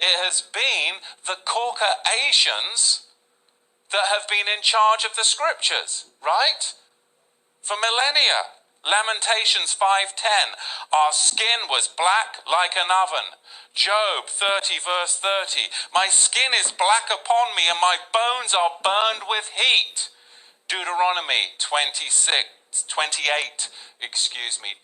it has been the Caucasians that have been in charge of the scriptures, right? For millennia. Lamentations 5:10, our skin was black like an oven. Job 30 verse 30, my skin is black upon me and my bones are burned with heat. Deuteronomy 28,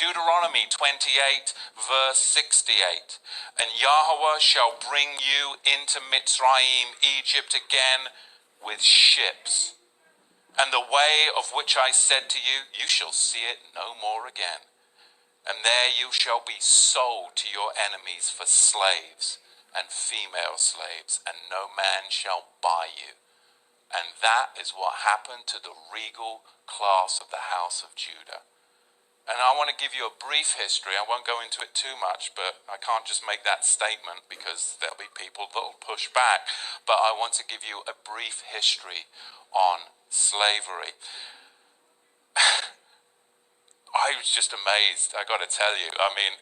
Deuteronomy 28 verse 68, and Yahweh shall bring you into Mitzrayim, Egypt again with ships. And the way of which I said to you, you shall see it no more again. And there you shall be sold to your enemies for slaves and female slaves, and no man shall buy you. And that is what happened to the regal class of the house of Judah. And I want to give you a brief history. I won't go into it too much, but I can't just make that statement because there'll be people that'll push back. But I want to give you a brief history on slavery. I was just amazed, I got to tell you. I mean,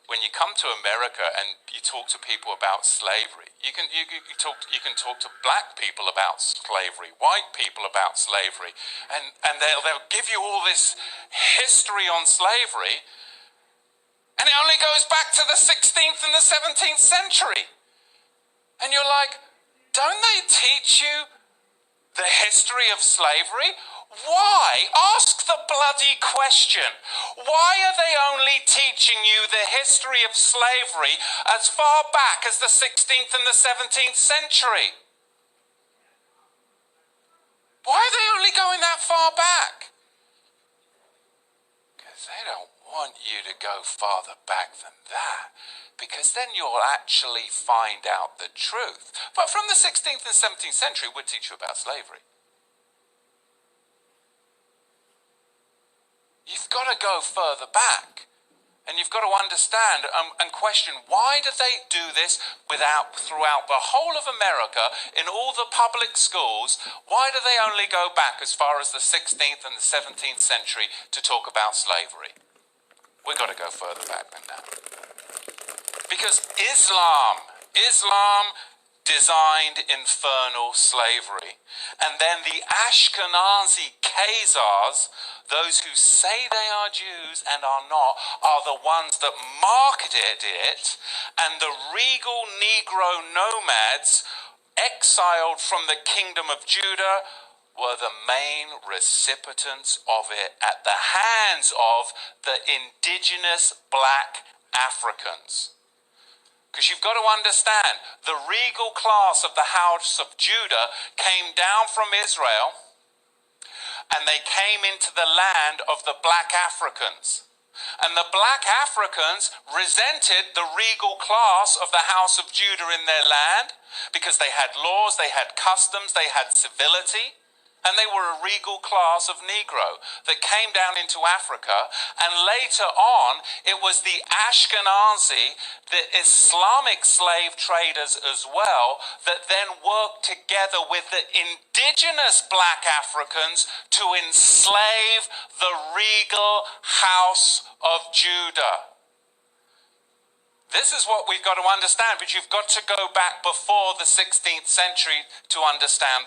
when you come to America and you talk to people about slavery, you can talk to black people about slavery, white people about slavery, and they'll give you all this history on slavery, and it only goes back to the 16th and the 17th century. And you're like, don't they teach you the history of slavery? Why? Ask the bloody question. Why are they only teaching you the history of slavery as far back as the 16th and the 17th century? Why are they only going that far back? Because they don't want you to go farther back than that, because then you'll actually find out the truth. But from the 16th and 17th century, we'll teach you about slavery. You've got to go further back, and you've got to understand and question, why do they do this throughout the whole of America, in all the public schools? Why do they only go back as far as the 16th and the 17th century to talk about slavery? We've got to go further back than that. Because Islam designed infernal slavery. And then the Ashkenazi Khazars, those who say they are Jews and are not, are the ones that marketed it, and the regal Negro nomads exiled from the kingdom of Judah were the main recipients of it at the hands of the indigenous black Africans. Because you've got to understand, the regal class of the house of Judah came down from Israel, and they came into the land of the black Africans. And the black Africans resented the regal class of the house of Judah in their land, because they had laws, they had customs, they had civility. And they were a regal class of Negro that came down into Africa. And later on, it was the Ashkenazi, the Islamic slave traders as well, that then worked together with the indigenous black Africans to enslave the regal house of Judah. This is what we've got to understand, but you've got to go back before the 16th century to understand